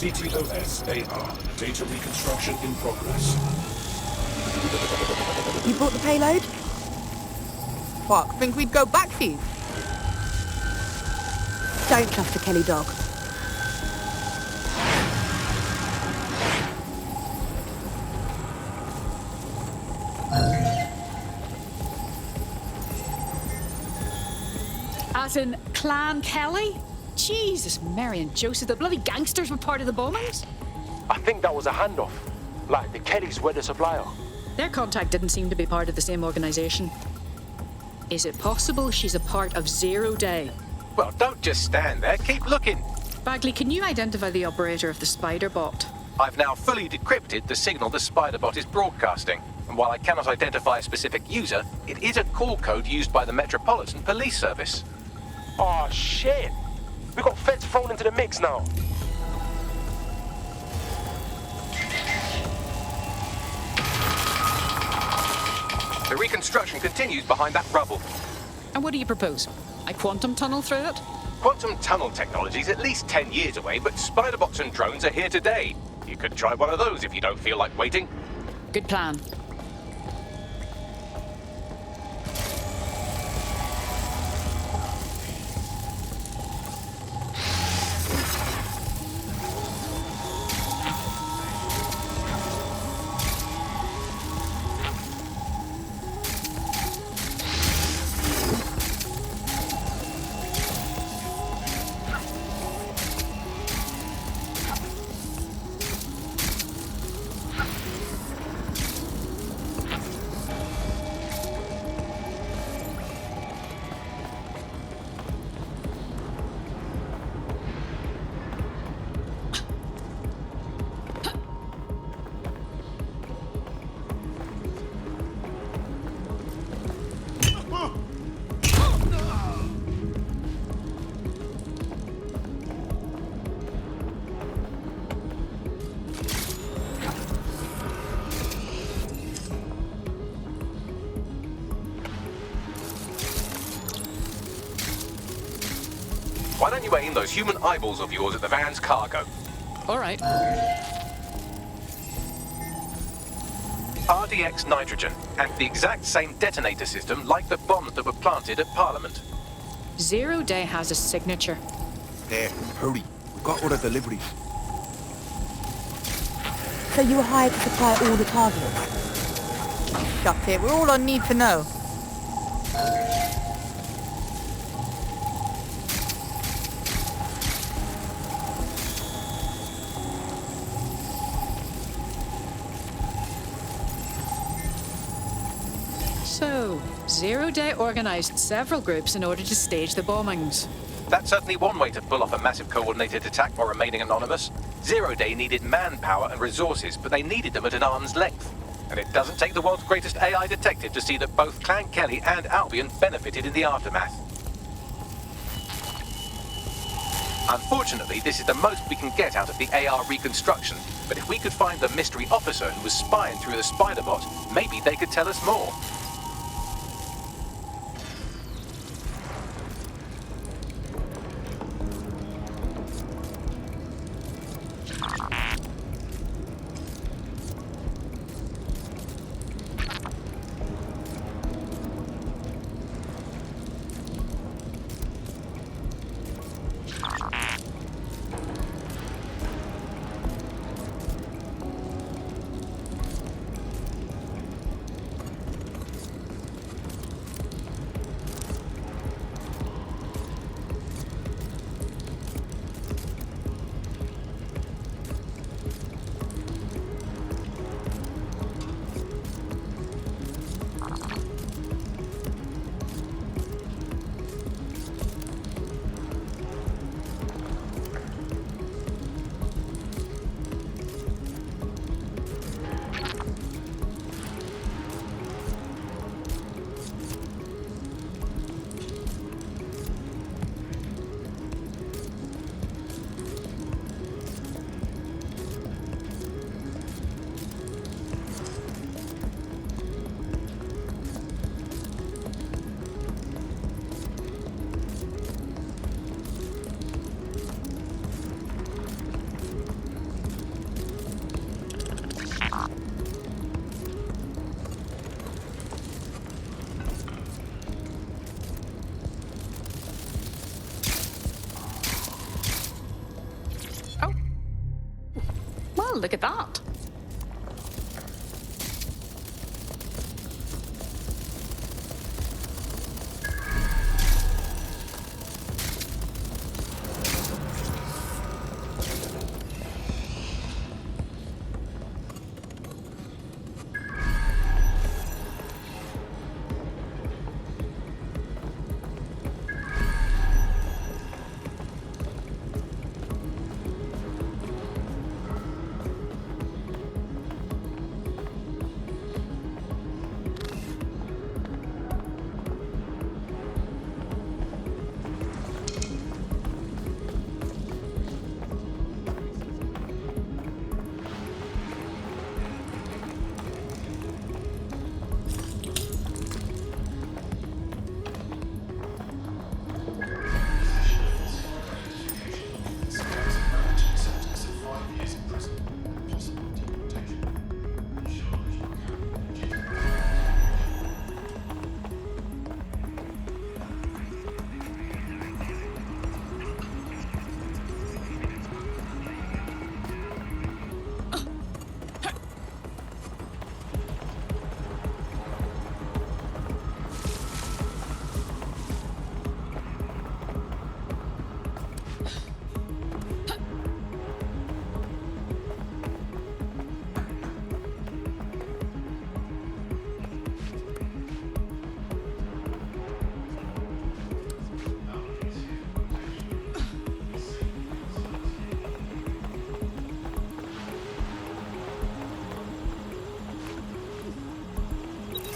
CTOS AR. Data reconstruction in progress. You brought the payload? Fuck, think we'd go back for you? Don't trust the Kelly dog. As in Clan Kelly? Jesus, Mary and Joseph, the bloody gangsters were part of the bombings? I think that was a handoff. Like, the Kellys were the supplier. Their contact didn't seem to be part of the same organisation. Is it possible she's a part of Zero Day? Well, don't just stand there, keep looking. Bagley, can you identify the operator of the spider bot? I've now fully decrypted the signal the Spiderbot is broadcasting. And while I cannot identify a specific user, it is a call code used by the Metropolitan Police Service. Oh, shit! We got feds thrown into the mix now. The reconstruction continues behind that rubble. And what do you propose? I quantum tunnel through it? Quantum tunnel technology is at least 10 years away, but Spiderbots and drones are here today. You could try one of those if you don't feel like waiting. Good plan. Why don't you aim those human eyeballs of yours at the van's cargo? All right. RDX nitrogen, and the exact same detonator system like the bombs that were planted at Parliament. Zero Day has a signature. There, hurry. We've got other deliveries. So you were hired to supply all the targets? Shut it, we're all on need to know. So, Zero Day organized several groups in order to stage the bombings. That's certainly one way to pull off a massive coordinated attack while remaining anonymous. Zero Day needed manpower and resources, but they needed them at an arm's length. And it doesn't take the world's greatest AI detective to see that both Clan Kelly and Albion benefited in the aftermath. Unfortunately, this is the most we can get out of the AR reconstruction, but if we could find the mystery officer who was spying through the Spiderbot, maybe they could tell us more. Well, look at that.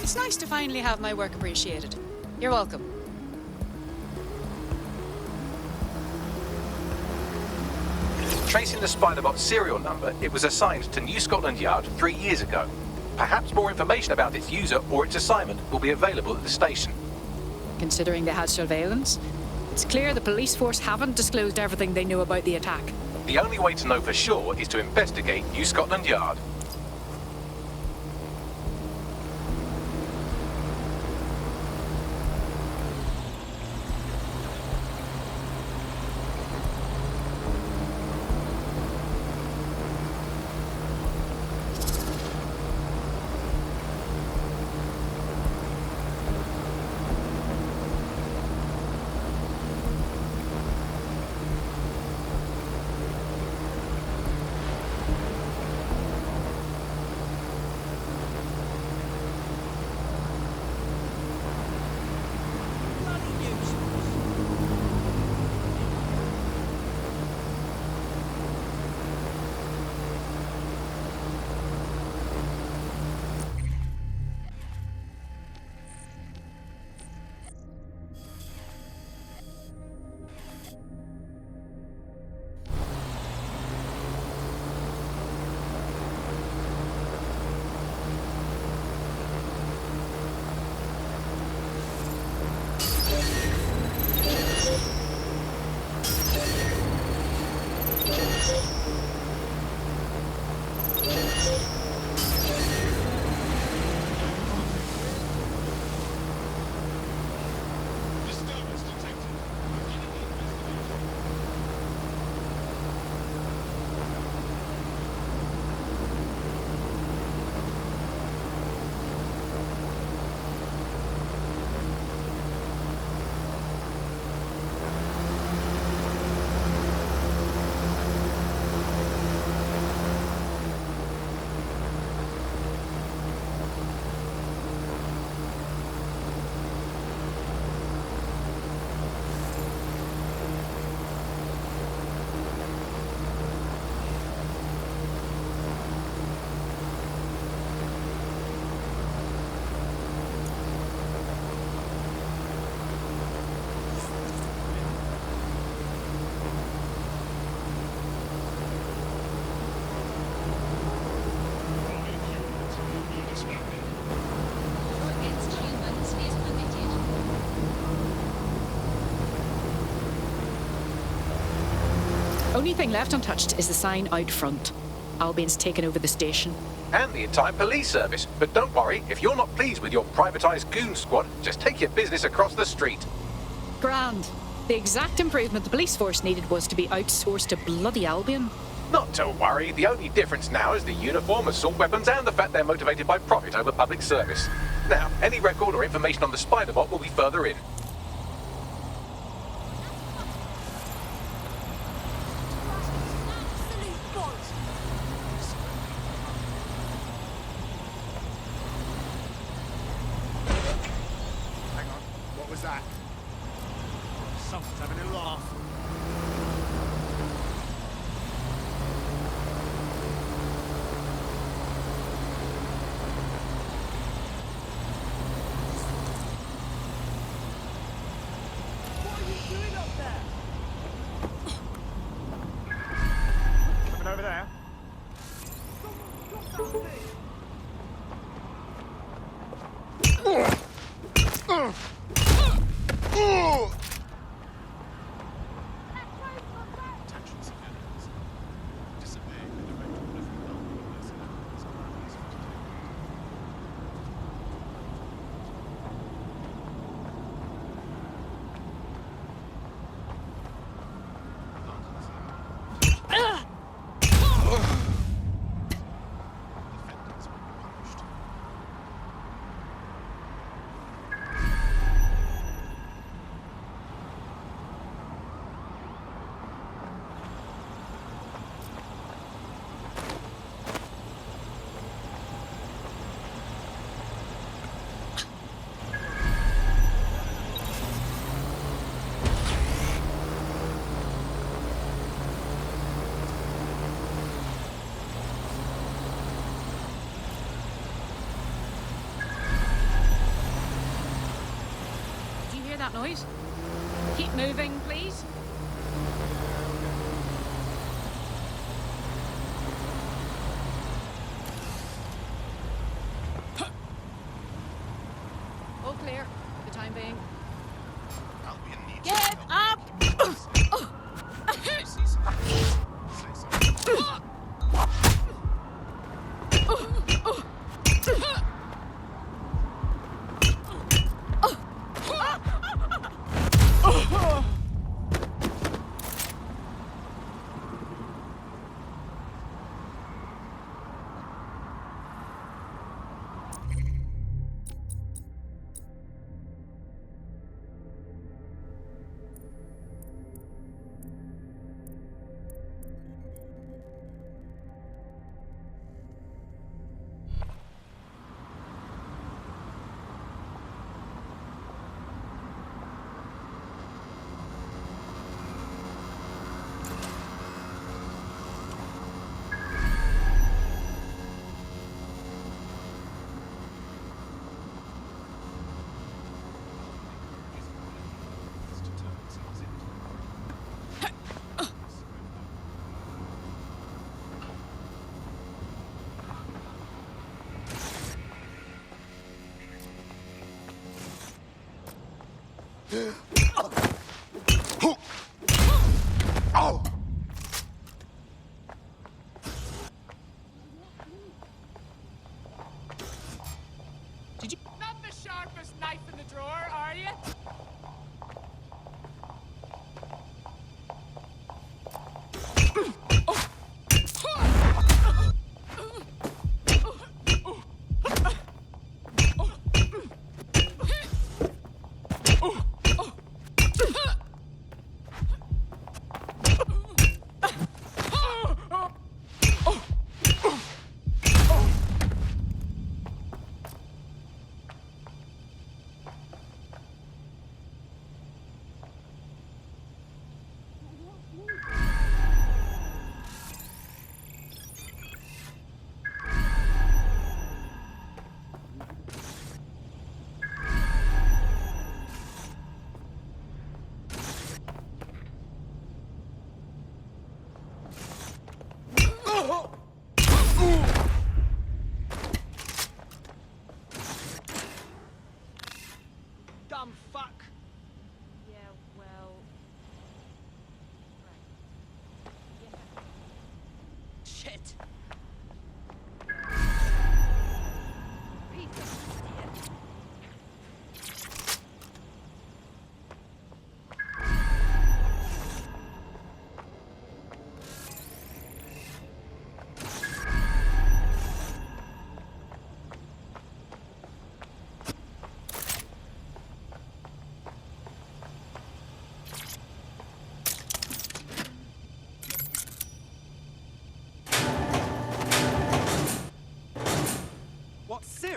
It's nice to finally have my work appreciated. You're welcome. Tracing the Spiderbot serial number, it was assigned to New Scotland Yard 3 years ago. Perhaps more information about its user or its assignment will be available at the station. Considering they had surveillance, it's clear the police force haven't disclosed everything they knew about the attack. The only way to know for sure is to investigate New Scotland Yard. Only thing left untouched is the sign out front. Albion's taken over the station. And the entire police service. But don't worry, if you're not pleased with your privatised goon squad, just take your business across the street. Grand. The exact improvement the police force needed was to be outsourced to bloody Albion. Not to worry, the only difference now is the uniform, assault weapons, and the fact they're motivated by profit over public service. Now, any record or information on the Spider-Bot will be further in. Hang on, what was that? Someone's having a laugh. What are you doing up there? Coming over there. Drop that thing. Do you hear that noise? Keep moving, please. All clear for the time being. Get up!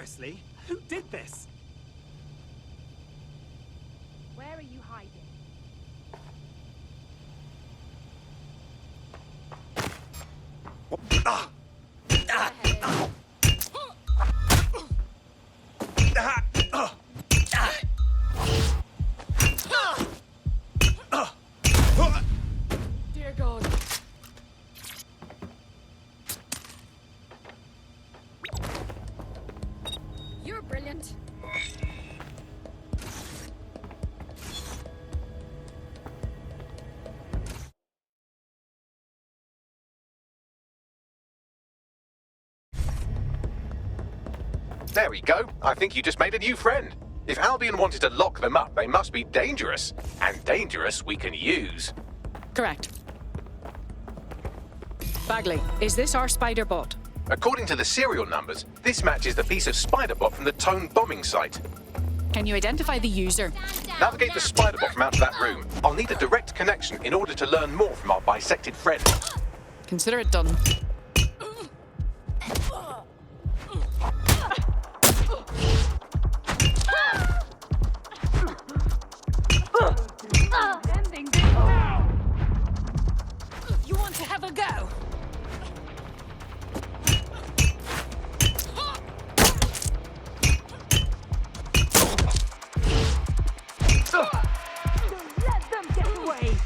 Seriously? Who did this? Where are you hiding? Dear God. You're brilliant. There we go. I think you just made a new friend. If Albion wanted to lock them up, they must be dangerous. And dangerous we can use. Correct. Bagley, is this our spider bot? According to the serial numbers, this matches the piece of spider bot from the Tone bombing site. Can you identify the user? Navigate the spider bot from out of that room. I'll need a direct connection in order to learn more from our bisected friend. Consider it done. You want to have a go? Don't let them get away.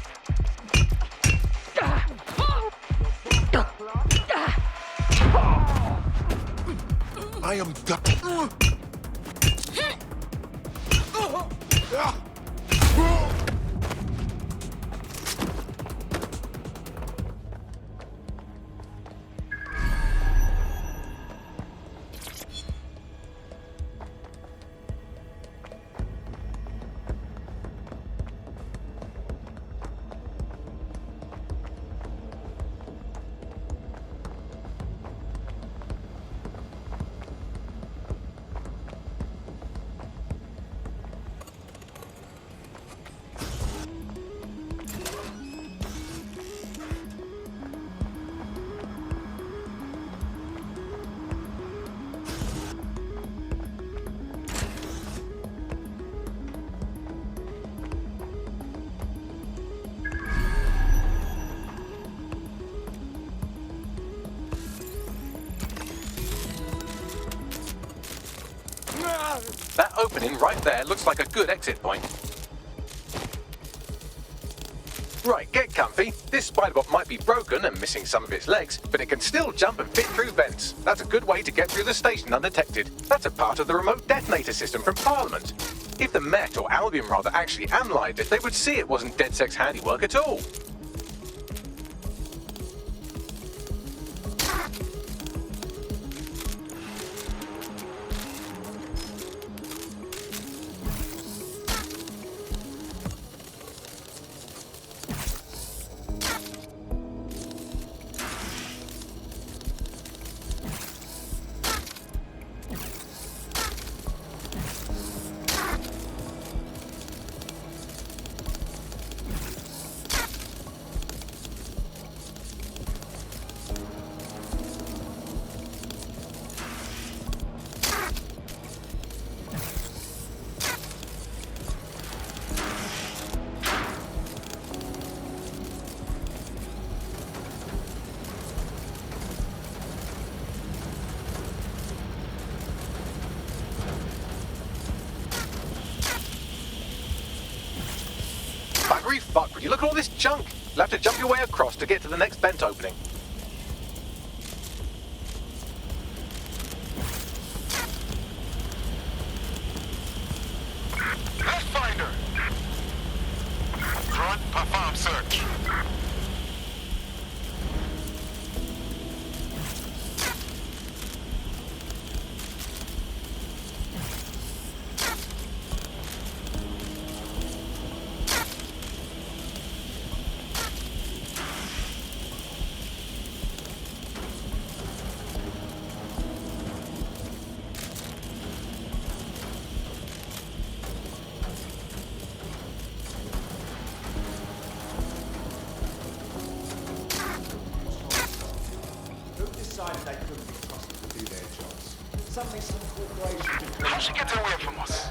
I am done. That opening right there looks like a good exit point. Right, get comfy. This spider bot might be broken and missing some of its legs, but it can still jump and fit through vents. That's a good way to get through the station undetected. That's a part of the remote detonator system from Parliament. If the Met, or Albion rather, actually analysed it, they would see it wasn't DedSec's handiwork at all. Buggery fuck, would you look at all this junk? You'll have to jump your way across to get to the next vent opening. Pathfinder! Front, perform search. Who decided they couldn't be trusted to do their jobs? How's she getting away from us?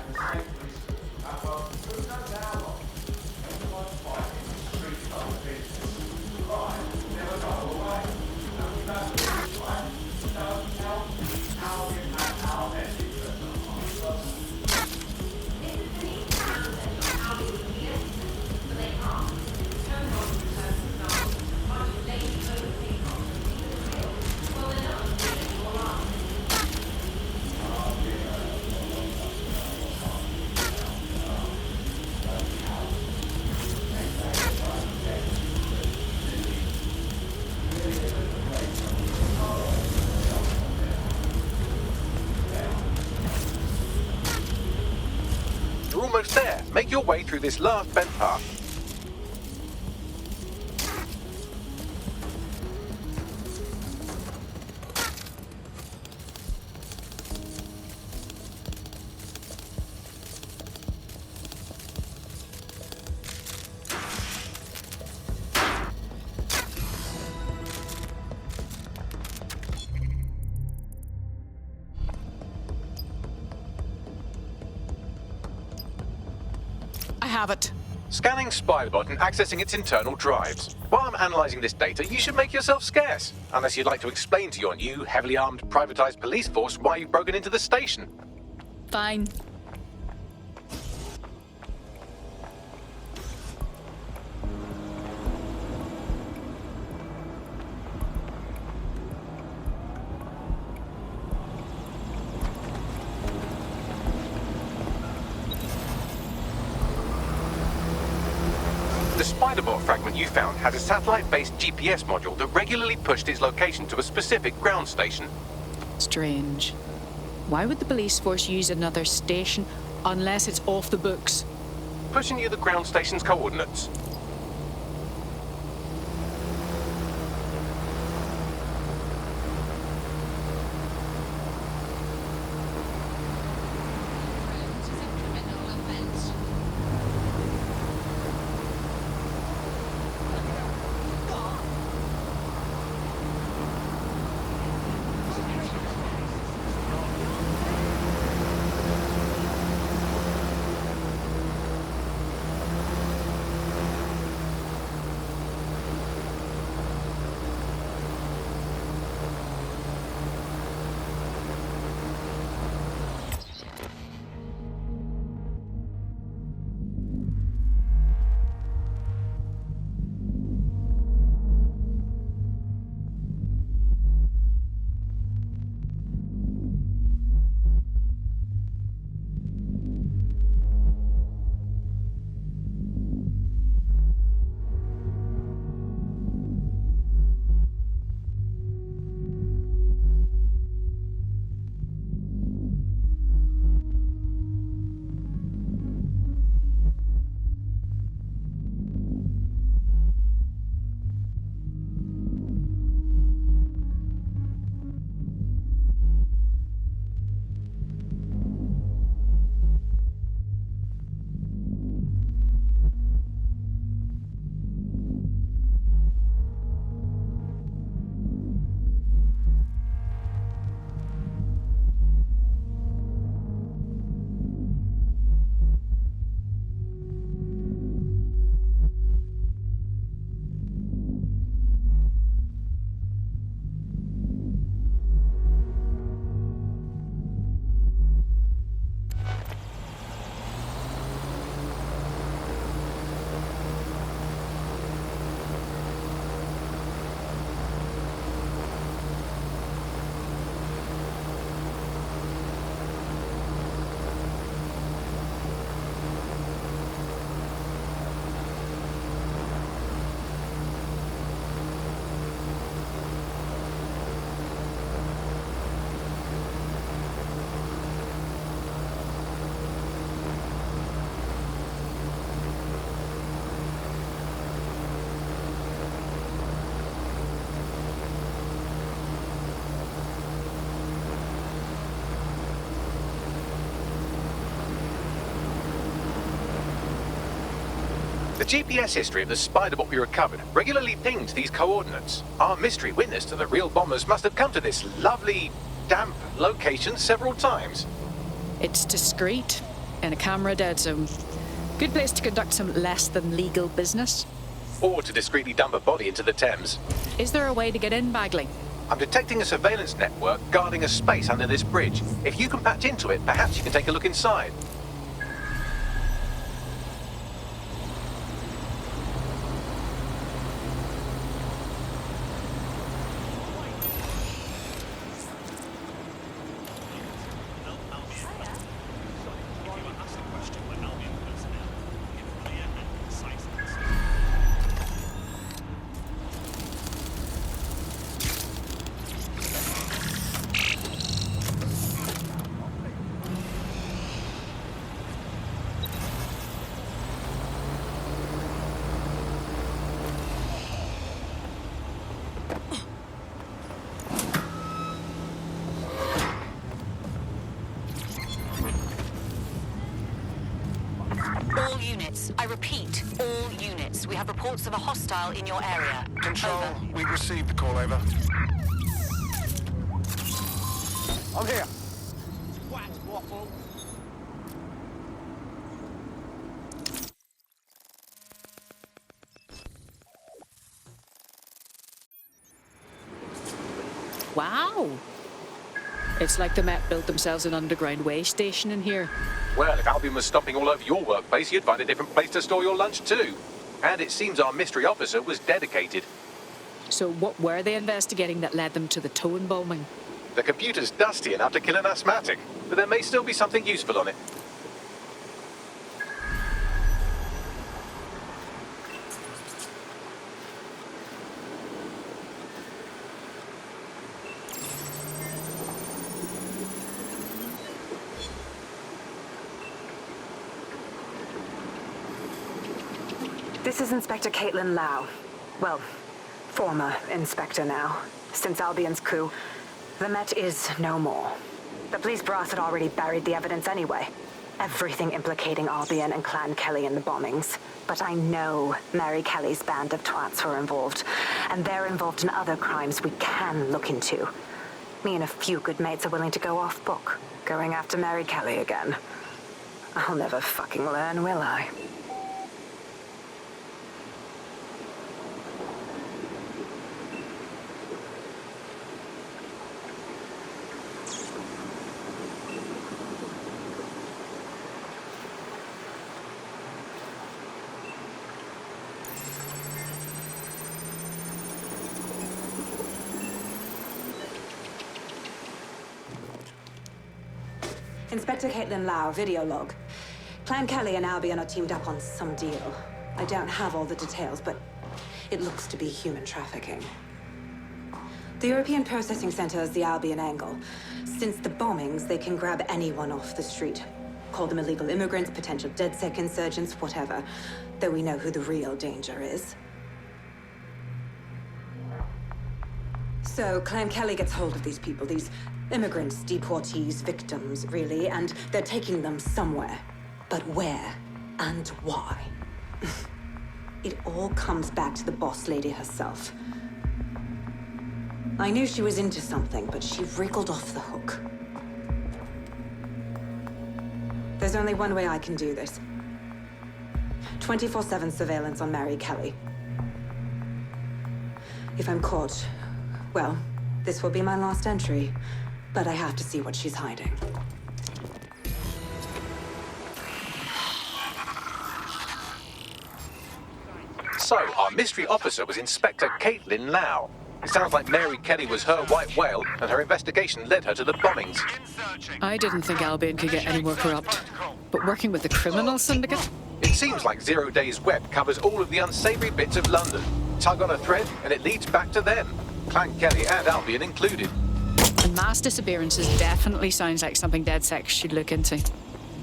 You're almost there. Make your way through this last bent path. I have it. Scanning Spiderbot and accessing its internal drives. While I'm analysing this data, you should make yourself scarce. Unless you'd like to explain to your new, heavily armed, privatised police force why you've broken into the station. Fine. The Spiderbot fragment you found had a satellite-based GPS module that regularly pushed its location to a specific ground station. Strange. Why would the police force use another station unless it's off the books? Pushing you the ground station's coordinates. The GPS history of the Spiderbot we recovered regularly pinged these coordinates. Our mystery witness to the real bombers must have come to this lovely stamp location several times. It's discreet, in a camera dead zone. Good place to conduct some less than legal business. Or to discreetly dump a body into the Thames. Is there a way to get in, Bagley? I'm detecting a surveillance network guarding a space under this bridge. If you can patch into it, perhaps you can take a look inside. All units. I repeat, all units. We have reports of a hostile in your area. Control, Over. we received the call, over. I'm here. What waffle? Wow! It's like the Met built themselves an underground way station in here. Well, if Albion was stomping all over your workplace, you'd find a different place to store your lunch too. And it seems our mystery officer was dedicated. So what were they investigating that led them to the Tone bombing? The computer's dusty enough to kill an asthmatic, but there may still be something useful on it. This is Inspector Caitlin Lau. Well, former inspector now. Since Albion's coup, the Met is no more. The police brass had already buried the evidence anyway. Everything implicating Albion and Clan Kelly in the bombings. But I know Mary Kelly's band of twats were involved. And they're involved in other crimes we can look into. Me and a few good mates are willing to go off book, going after Mary Kelly again. I'll never fucking learn, will I? Inspector Caitlin Lau, video log. Clan Kelly and Albion are teamed up on some deal. I don't have all the details, but it looks to be human trafficking. The European Processing Center is the Albion angle. Since the bombings, they can grab anyone off the street. Call them illegal immigrants, potential DedSec insurgents, whatever. Though we know who the real danger is. So Clan Kelly gets hold of these people, these immigrants, deportees, victims, really, and they're taking them somewhere. But where and why? It all comes back to the boss lady herself. I knew she was into something, but she wriggled off the hook. There's only one way I can do this. 24/7 surveillance on Mary Kelly. If I'm caught, well, this will be my last entry. But I have to see what she's hiding. So, our mystery officer was Inspector Caitlin Lau. It sounds like Mary Kelly was her white whale, and her investigation led her to the bombings. I didn't think Albion could get any more corrupt. But working with the criminal syndicate? It seems like Zero Day's web covers all of the unsavory bits of London. Tug on a thread, and it leads back to them. Clan Kelly and Albion included. And mass disappearances definitely sounds like something DedSec should look into.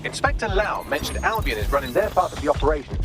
Inspector Lau mentioned Albion is running their part of the operation.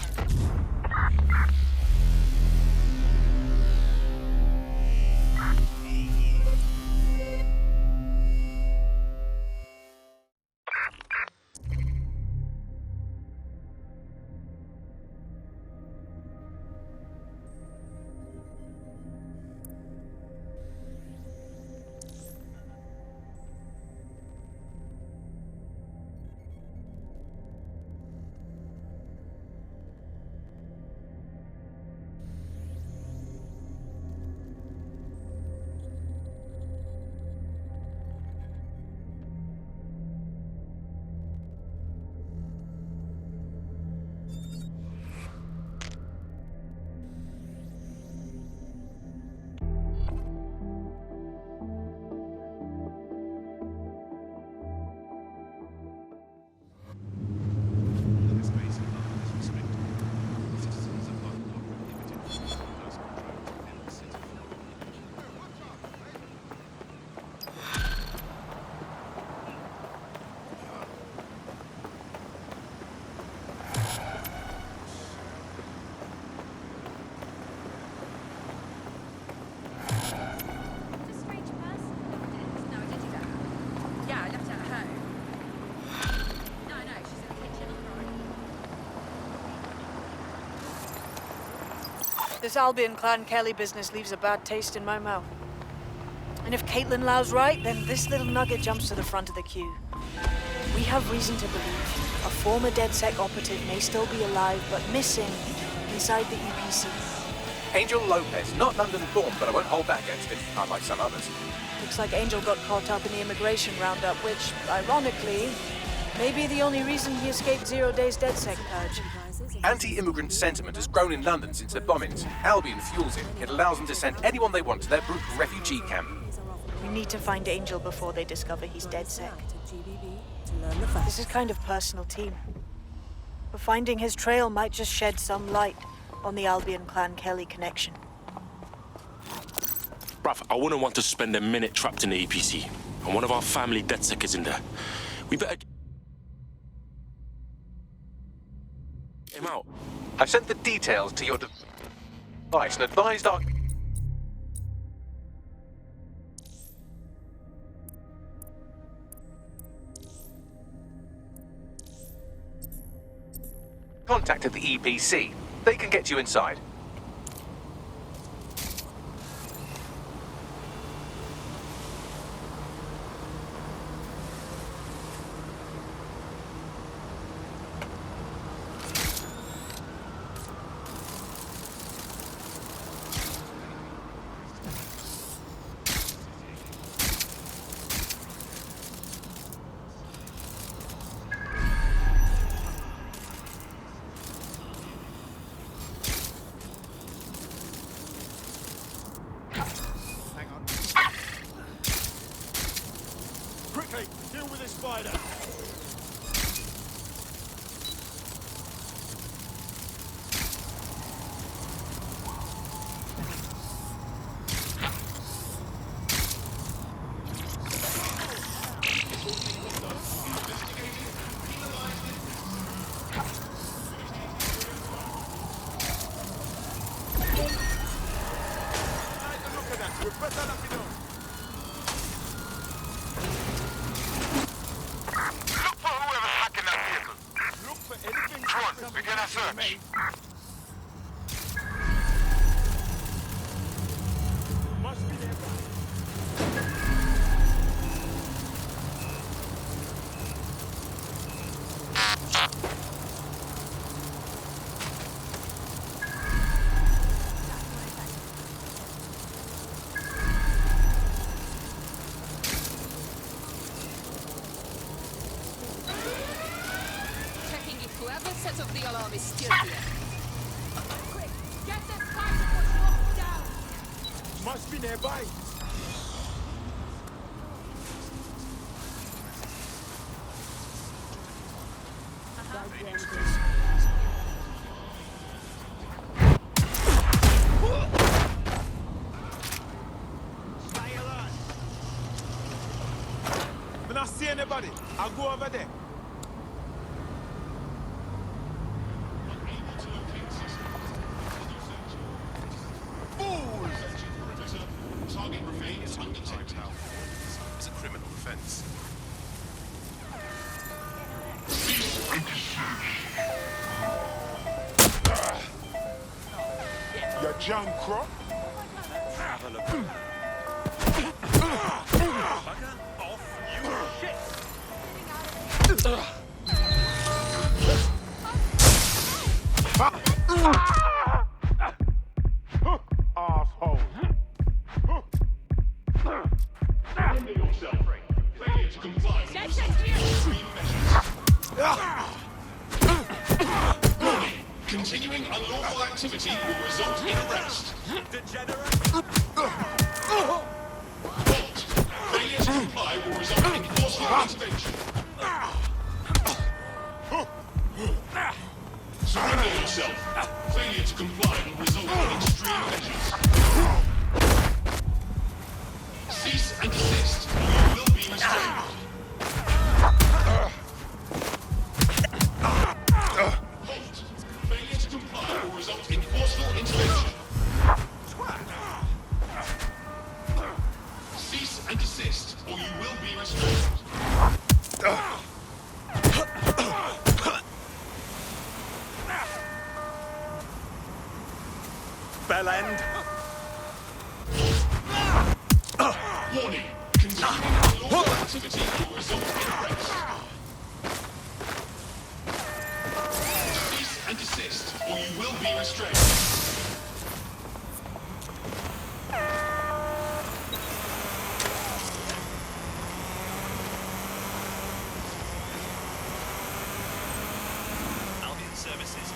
This Albion Clan Kelly business leaves a bad taste in my mouth. And if Caitlin Lau's right, then this little nugget jumps to the front of the queue. We have reason to believe a former DedSec operative may still be alive, but missing inside the EPC. Angel Lopez, not London-born, but I won't hold that against him, unlike some others. Looks like Angel got caught up in the immigration roundup, which, ironically, may be the only reason he escaped 0 Day's DedSec purge. Anti-immigrant sentiment has grown in London since the bombings. Albion fuels it. It allows them to send anyone they want to their brutal refugee camp. We need to find Angel before they discover he's DedSec. This is kind of personal team. But finding his trail might just shed some light on the Albion Clan Kelly connection. Bruv, I wouldn't want to spend a minute trapped in the EPC. And one of our family DedSec is in there. We better get him out. I've sent the details to your device and advised our... contacted the EPC. They can get you inside. Quickly, deal with this spider. Begin a search. Must be there. Checking if whoever set off the alarm is still here. Quick, get this guy to push locked down! Must be nearby. Stay alert. When I see anybody, I'll go over there. Target remains undetected. It's a criminal offense. Your junk crop? Have a look. Bugger off, you shit! Asshole. Remember yourself. Failure to comply with extreme measures. Continuing unlawful activity will result in arrest. Halt. Failure to comply will result in forceful intervention. Surrender yourself. Failure to comply will result in extreme measures. Cease and desist, or you will be restrained. Halt. Failure to comply will result in forceful intervention. Cease and desist, or you will be restrained. end. Warning. Continuing unlawful activity will result in arrest. Cease and desist, or you will be restrained. Albion services.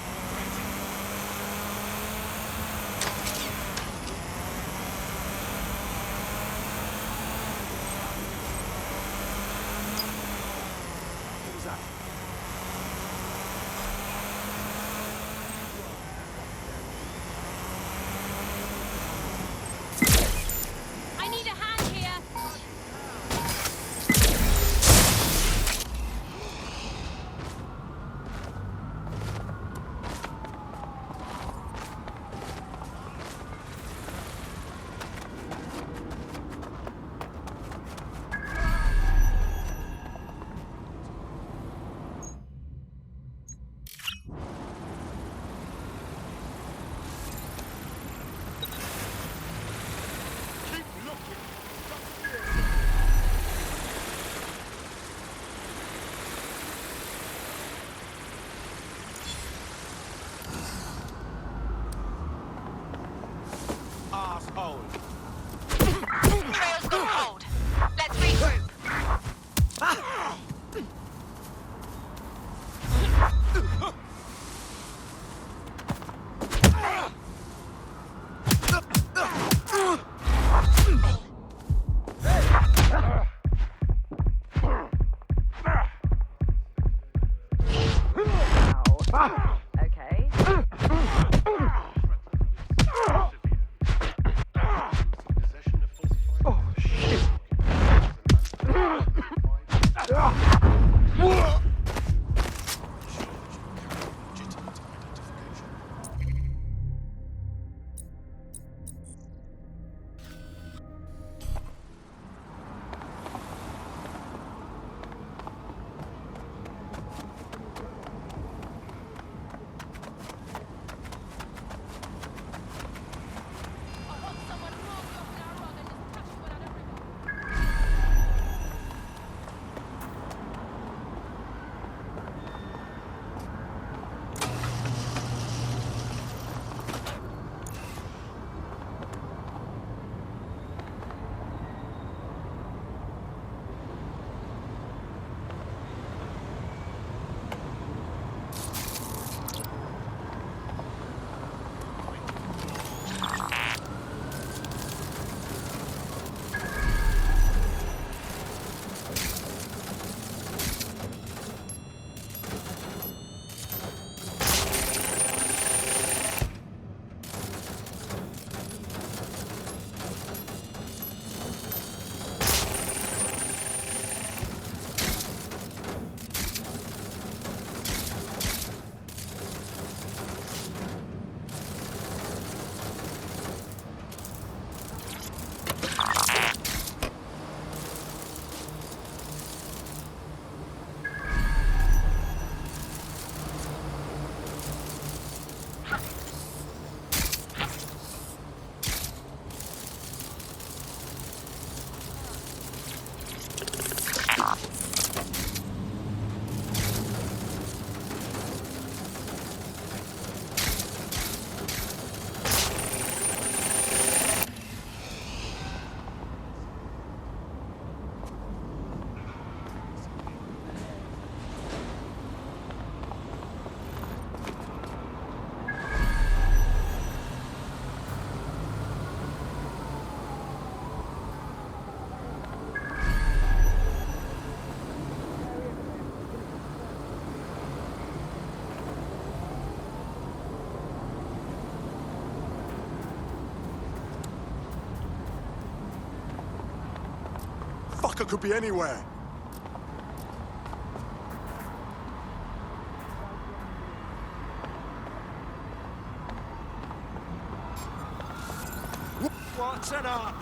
I need a hand here. Asshole. Trail's gone cold. Let's regroup. Okay. Fucker could be anywhere. What's it up?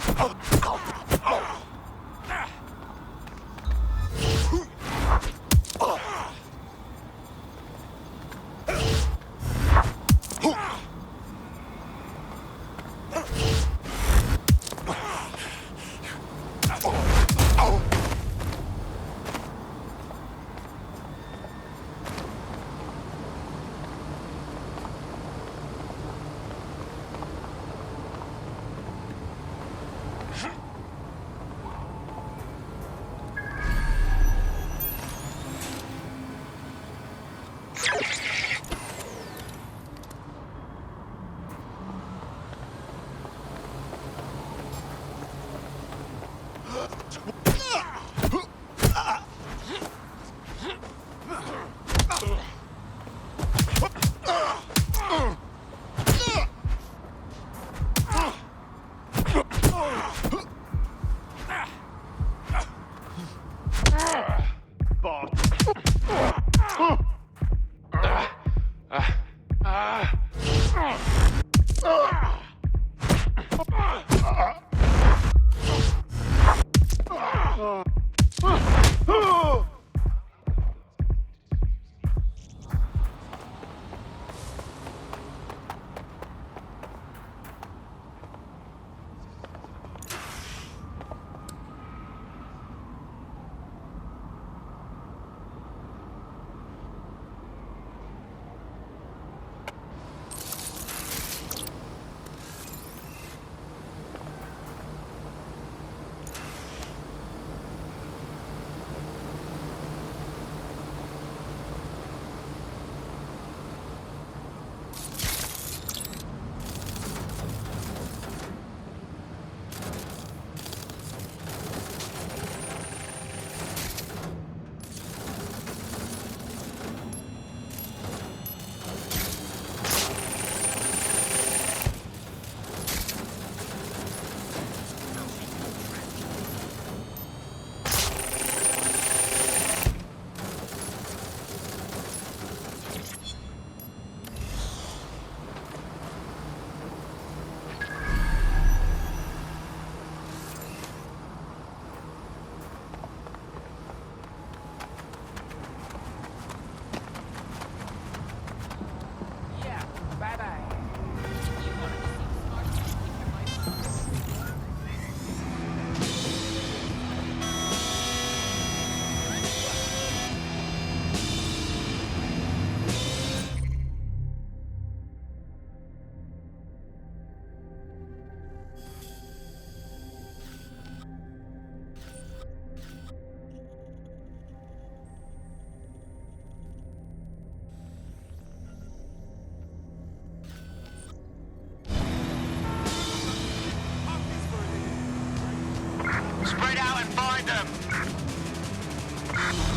Spread out and find them.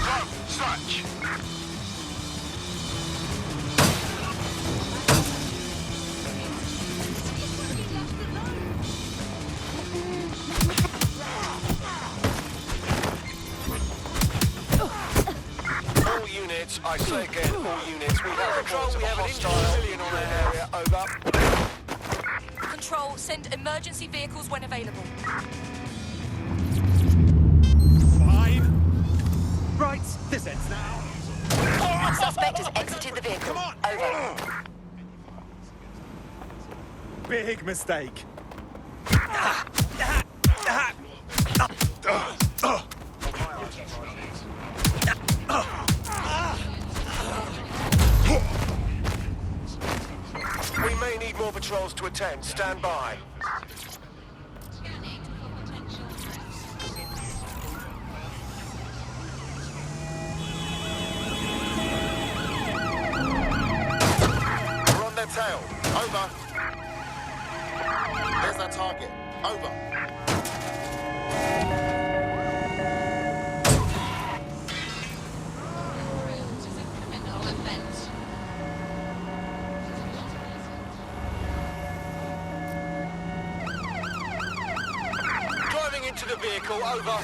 Go, search. All units, I say again, all units, we have control, we have an civilian on that area, over. Control, send emergency vehicles when available. Fine. Right, this ends now. Suspect has exited the vehicle. Come on. Over. Big mistake. We may need more patrols to attend. Stand by. We're on their tail. Over. There's our target. Over. Driving into the vehicle. Over.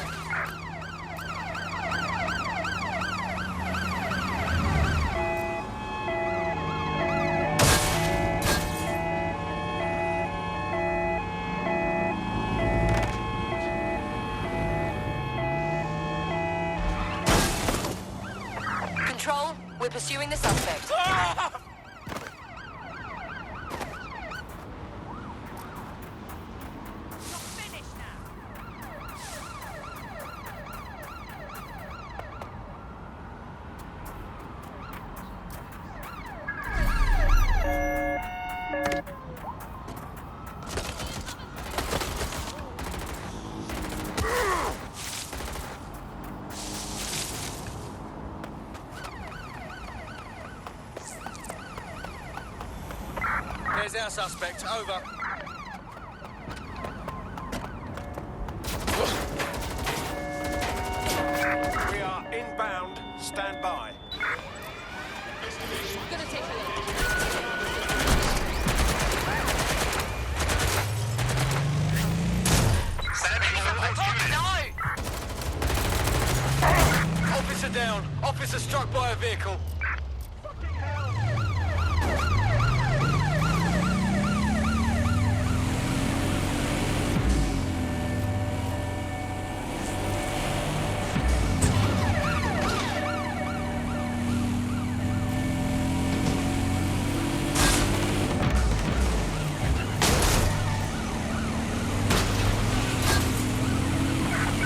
Control, we're pursuing the suspect. There's our suspect. Over. We are inbound. Stand by. Gonna take a look. Officer down. Officer struck by a vehicle.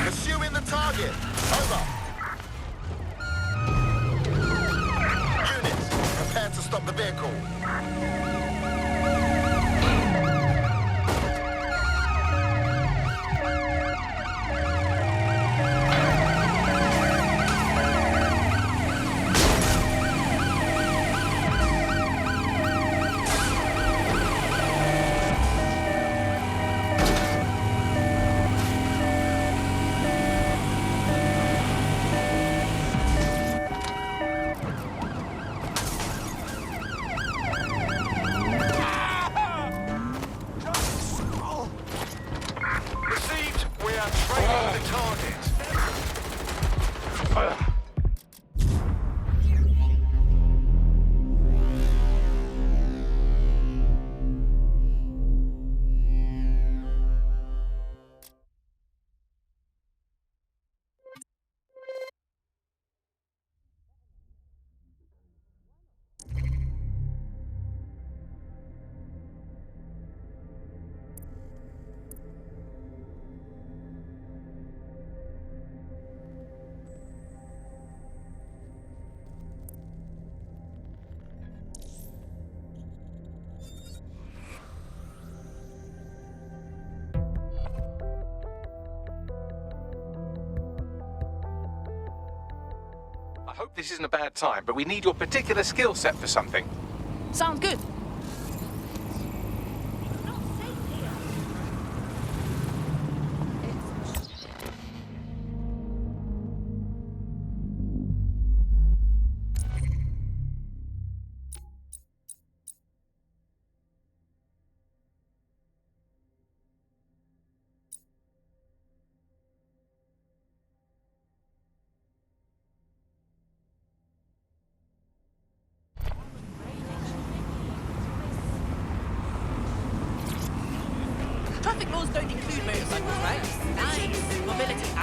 Pursuing the target. Over. Units, prepare to stop the vehicle. Received. We are trailing the target. I hope this isn't a bad time, but we need your particular skill set for something. Sounds good.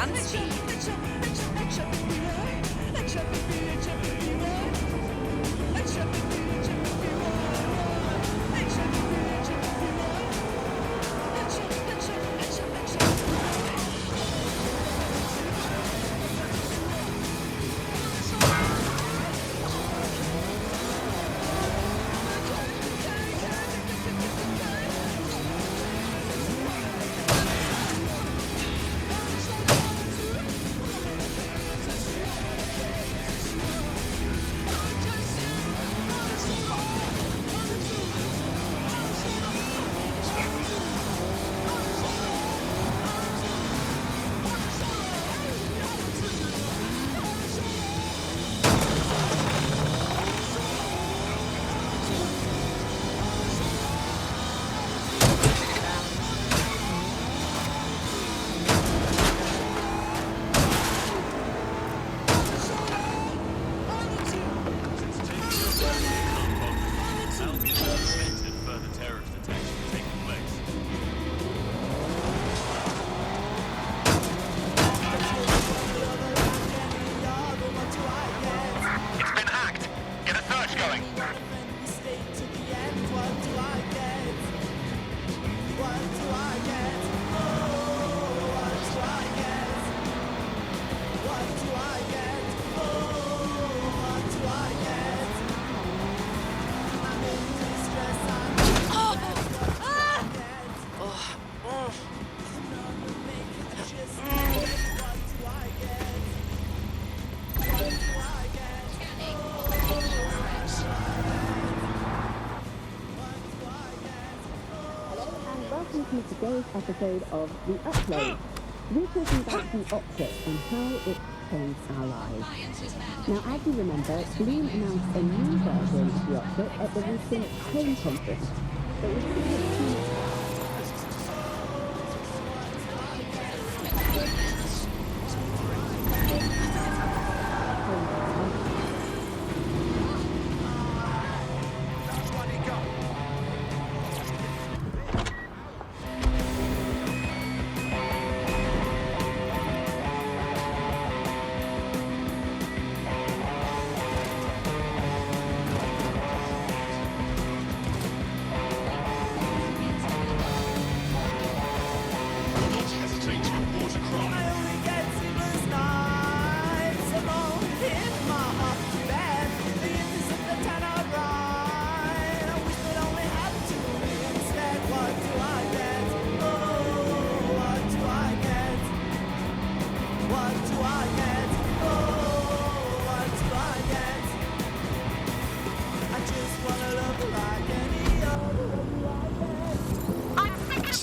land speed. Welcome to today's episode of The Upload. We're talking about the Optic and how it changed our lives. Now, as you remember, Bloom announced a new version of the Optic at the recent Home Conference. But we didn't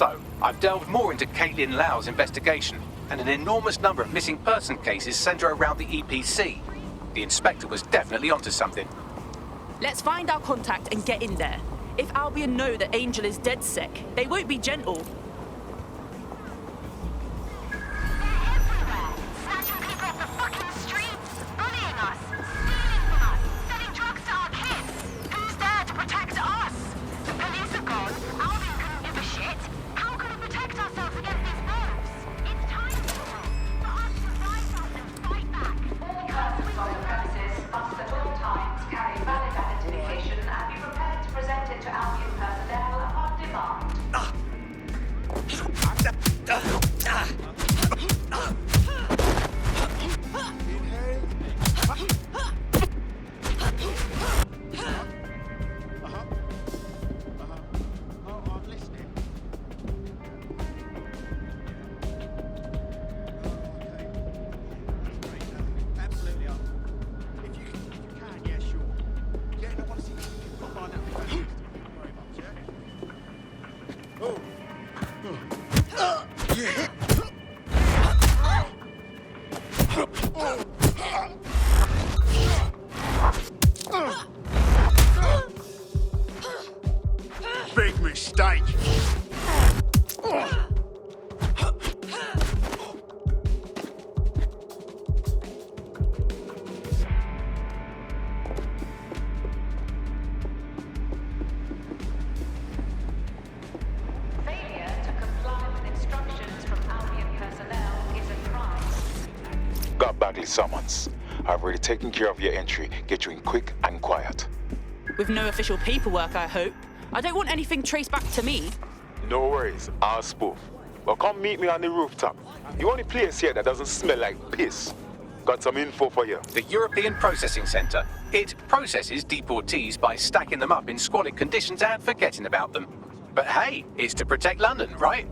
So, I've delved more into Caitlin Lau's investigation, and an enormous number of missing person cases centre around the EPC. The inspector was definitely onto something. Let's find our contact and get in there. If Albion know that Angel is dead sick, they won't be gentle. Big mistake. Failure to comply with instructions from Albion personnel is a crime. got Bagley summons. I've already taken care of your entry. Get you in quick and quiet. With no official paperwork, I hope. I don't want anything traced back to me. No worries, I'll spoof. Well, come meet me on the rooftop. The only place here that doesn't smell like piss. Got some info for you. The European Processing Centre. It processes deportees by stacking them up in squalid conditions and forgetting about them. But hey, it's to protect London, right?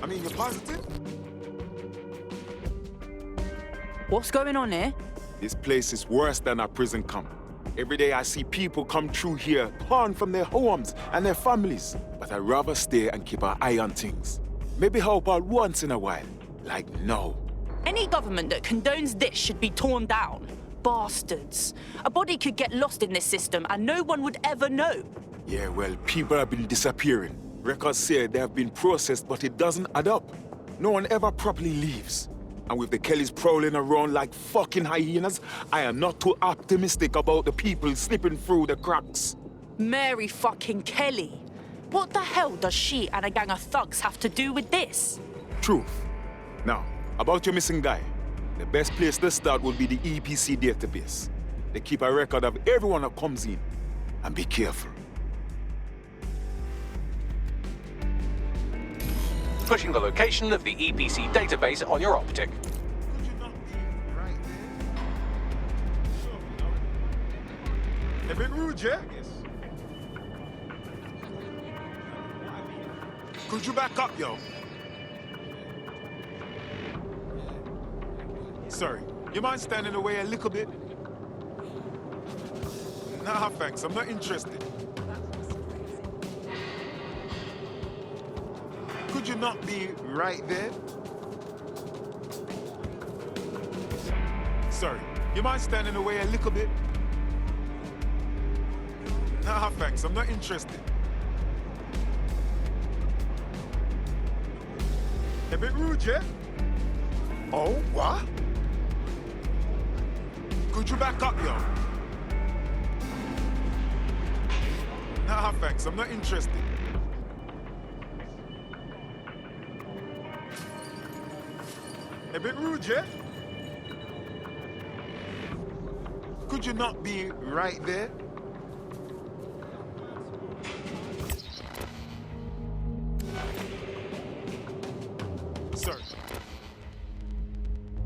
I mean, you're positive? What's going on here? This place is worse than a prison camp. Every day I see people come through here, torn from their homes and their families. But I'd rather stay and keep an eye on things. Maybe help out once in a while. Like now. Any government that condones this should be torn down. Bastards. A body could get lost in this system and no one would ever know. Yeah, well, people have been disappearing. Records say they have been processed, but it doesn't add up. No one ever properly leaves. And with the Kellys prowling around like fucking hyenas, I am not too optimistic about the people slipping through the cracks. Mary fucking Kelly. What the hell does she and a gang of thugs have to do with this? Truth. Now, about your missing guy. The best place to start would be the EPC database. They keep a record of everyone that comes in. And be careful. Pushing the location of the EPC database on your optic. A bit rude, yeah? Could you back up, yo? Sorry, you mind standing away a little bit? Nah, thanks, I'm not interested. Could you not be right there? Sorry, you mind standing away a little bit? Nah, thanks, I'm not interested. A bit rude, yeah? Oh, what? Could you back up, yo? Nah, thanks, I'm not interested. A bit rude, yeah? Could you not be right there?